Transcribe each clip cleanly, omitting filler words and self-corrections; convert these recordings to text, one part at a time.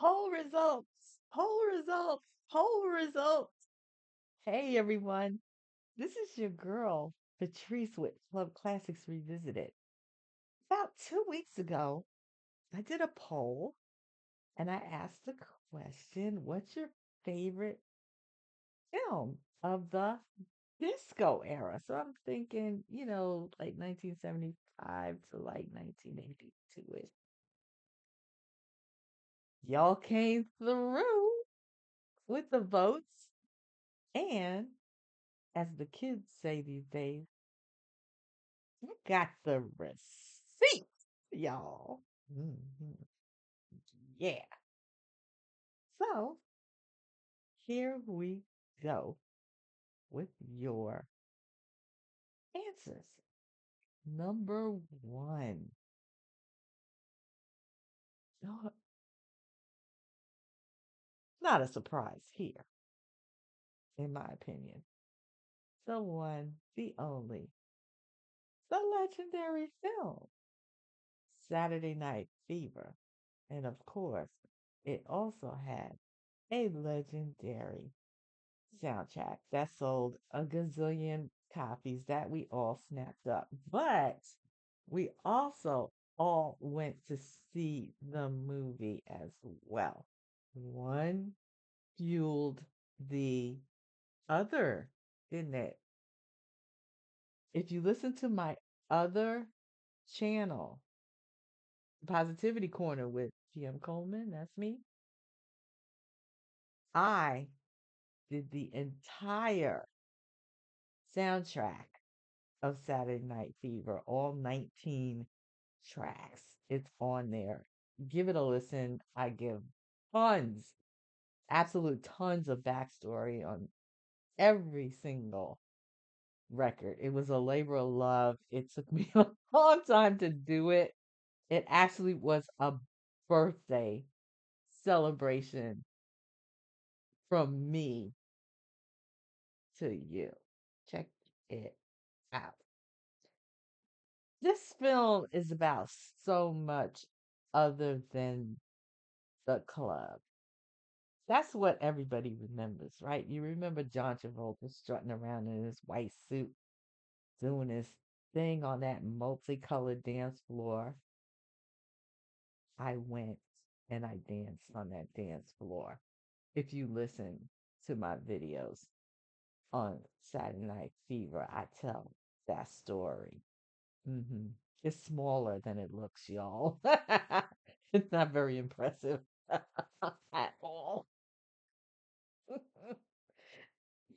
Poll results, poll results, poll results. Hey everyone, this is your girl, Patrice with Club Classics Revisited. About 2 weeks ago, I did a poll and I asked the question, what's your favorite film of the disco era? So I'm thinking, like 1975 to like 1982-ish. Y'all came through with the votes. And as the kids say these days, I got the receipt, y'all. Mhm. Yeah. So here we go with your answers. Number one. No, not a surprise here, in my opinion. The one, the only, the legendary film, Saturday Night Fever. And of course, it also had a legendary soundtrack that sold a gazillion copies that we all snapped up. But we also all went to see the movie as well. One fueled the other, didn't it? If you listen to my other channel, Positivity Corner with GM Coleman, that's me, I did the entire soundtrack of Saturday Night Fever, all 19 tracks. It's on there. Give it a listen. I give tons, absolute tons of backstory on every single record. It was a labor of love. It took me a long time to do it. It actually was a birthday celebration from me to you. Check it out. This film is about so much other than the club. That's what everybody remembers, right? You remember John Travolta strutting around in his white suit, doing his thing on that multicolored dance floor. I went and I danced on that dance floor. If you listen to my videos on Saturday Night Fever, I tell that story. hmm It's smaller than it looks, y'all. It's not very impressive at all.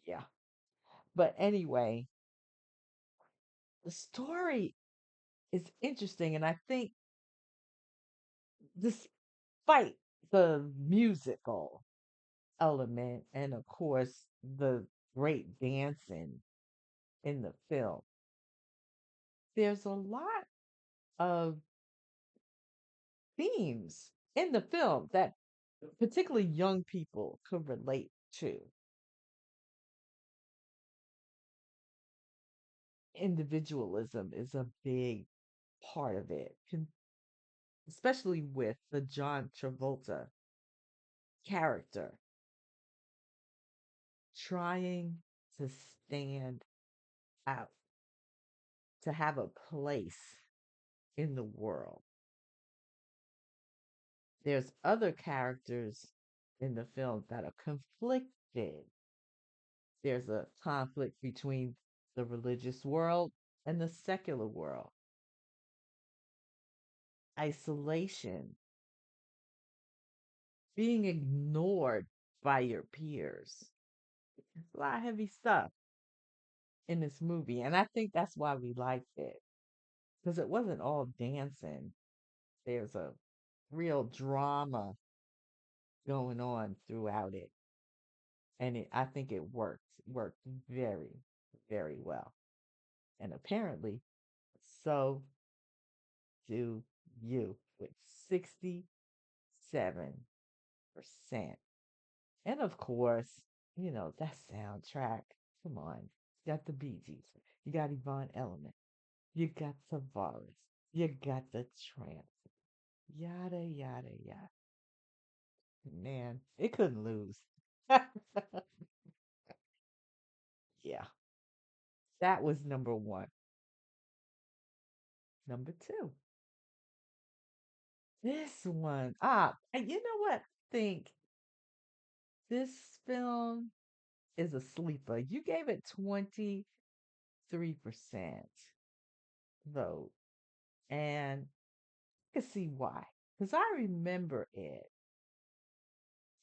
Yeah. But anyway, the story is interesting. And I think despite the musical element and, of course, the great dancing in the film, there's a lot of themes in the film that particularly young people could relate to. Individualism is a big part of it, especially with the John Travolta character trying to stand out, to have a place in the world. There's other characters in the film that are conflicted. There's a conflict between the religious world and the secular world, isolation, being ignored by your peers. It's a lot of heavy stuff in this movie. And I think that's why we liked it. Because it wasn't all dancing. There's a real drama going on throughout it. And I think it worked very, very well. And apparently, so do you with 67%. And of course, that soundtrack. Come on. You got the Bee Gees. You got Yvonne Elliman. You got Tavares. You got the Tramp. Yada, yada, yada. Man, it couldn't lose. Yeah, that was number one. Number two, this one. You know what? I think this film is a sleeper. You gave it 23% vote, and I can see why. Because I remember it,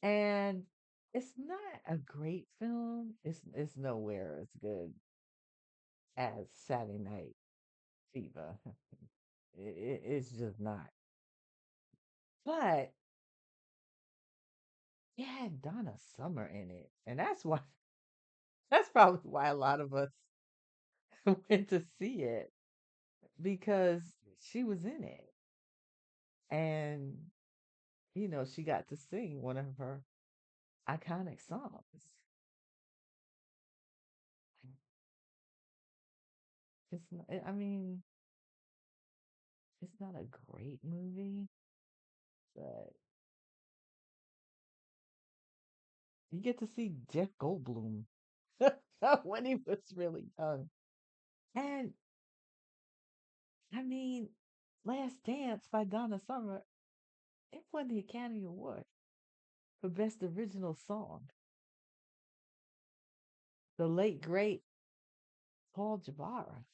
and it's not a great film. It's nowhere as good as Saturday Night Fever. It's just not. But it had Donna Summer in it, and that's why. That's probably why a lot of us went to see it because she was in it, and she got to sing one of her iconic songs. It's not, I mean, it's not a great movie, but you get to see Jeff Goldblum when he was really young. And I mean, Last Dance by Donna Summer, it won the Academy Award for Best Original Song. The late, great Paul Jabara,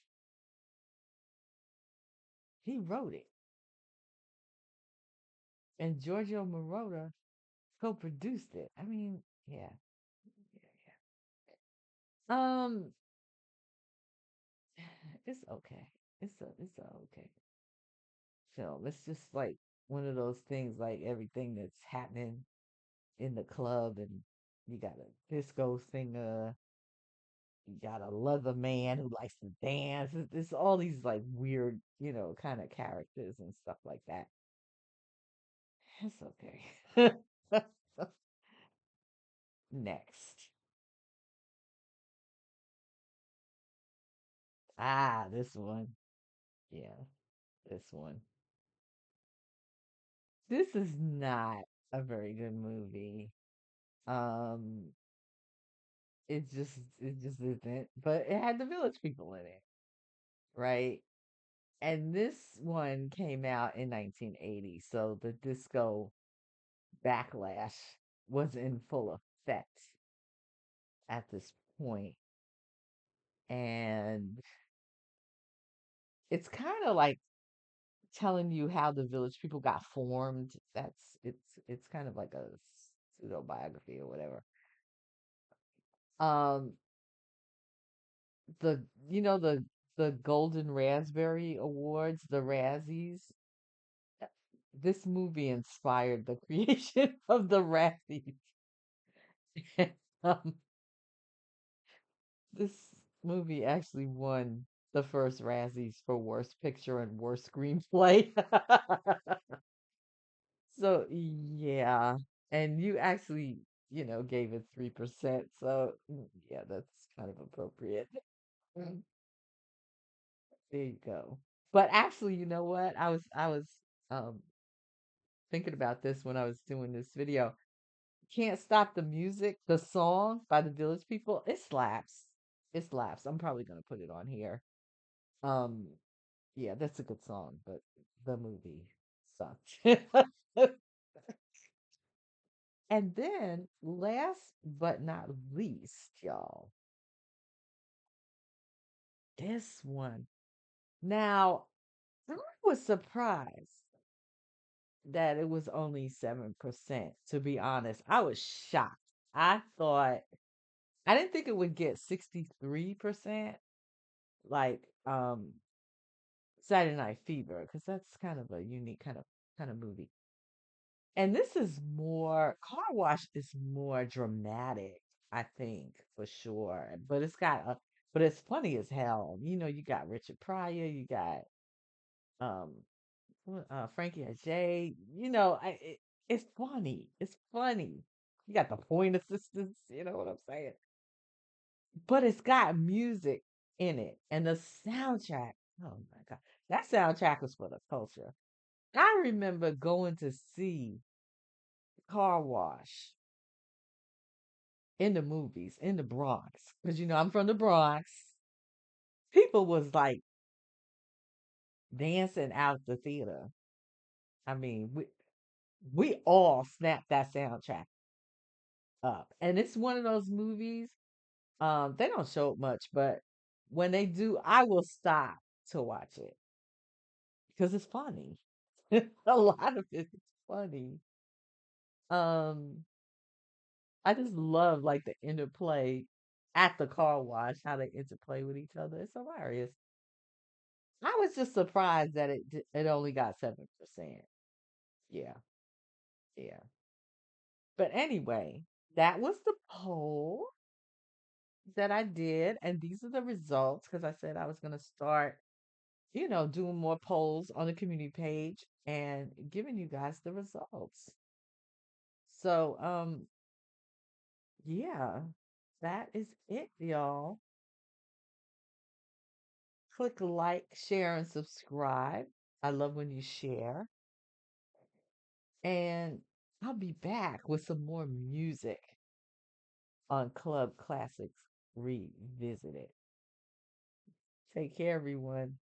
he wrote it. And Giorgio Moroder co-produced it. I mean, yeah, yeah, yeah. It's okay. It's a okay film. It's just like one of those things, like everything that's happening in the club, and you got a disco singer, you got a leather man who likes to dance. It's all these like weird, kind of characters and stuff like that. It's okay. Next. This one. Yeah, this one. This is not a very good movie. Um, it just isn't. But it had the Village People in it, right? And this one came out in 1980, so the disco backlash was in full effect at this point. And it's kind of like telling you how the Village People got formed. It's kind of like a pseudo biography or whatever. Um, the the Golden Raspberry Awards, the Razzies. uh, This movie inspired the creation of the Razzies. um, this movie actually won the first Razzies for Worst Picture and Worst Screenplay. So yeah, and you actually, gave it 3%. So yeah, that's kind of appropriate. Mm, there you go. But actually, you know what? I was um thinking about this when I was doing this video. Can't Stop the Music, the song by the Village People, it slaps. It slaps. I'm probably gonna put it on here. Um, yeah, that's a good song, but the movie sucked. And then, last but not least, y'all, this one. Now, I was surprised that it was only 7%, to be honest. I was shocked. I thought, I didn't think it would get 63%, like Saturday Night Fever, because that's kind of a unique kind of movie. And this is more, Car Wash is more dramatic, I think, for sure. But it's funny as hell. You got Richard Pryor, you got um Frankie Ajay. It's funny. It's funny. You got the point assistants, you know what I'm saying? But it's got music in it. And the soundtrack, oh my God. That soundtrack was for the culture. I remember going to see car wash in the movies in the Bronx, because I'm from the Bronx. People was like dancing out the theater. I mean, we all snapped that soundtrack up, and it's one of those movies. They don't show it much, but when they do, I will stop to watch it because it's funny. A lot of it is funny. Um, I just love like the interplay at the car wash, how they interplay with each other. It's hilarious. I was just surprised that it only got 7%. Yeah, yeah. But anyway, that was the poll that I did, and these are the results because I said I was going to start, doing more polls on the community page and giving you guys the results. So, yeah, that is it, y'all. Click like, share, and subscribe. I love when you share. And I'll be back with some more music on Club Classics Revisited. Take care, everyone.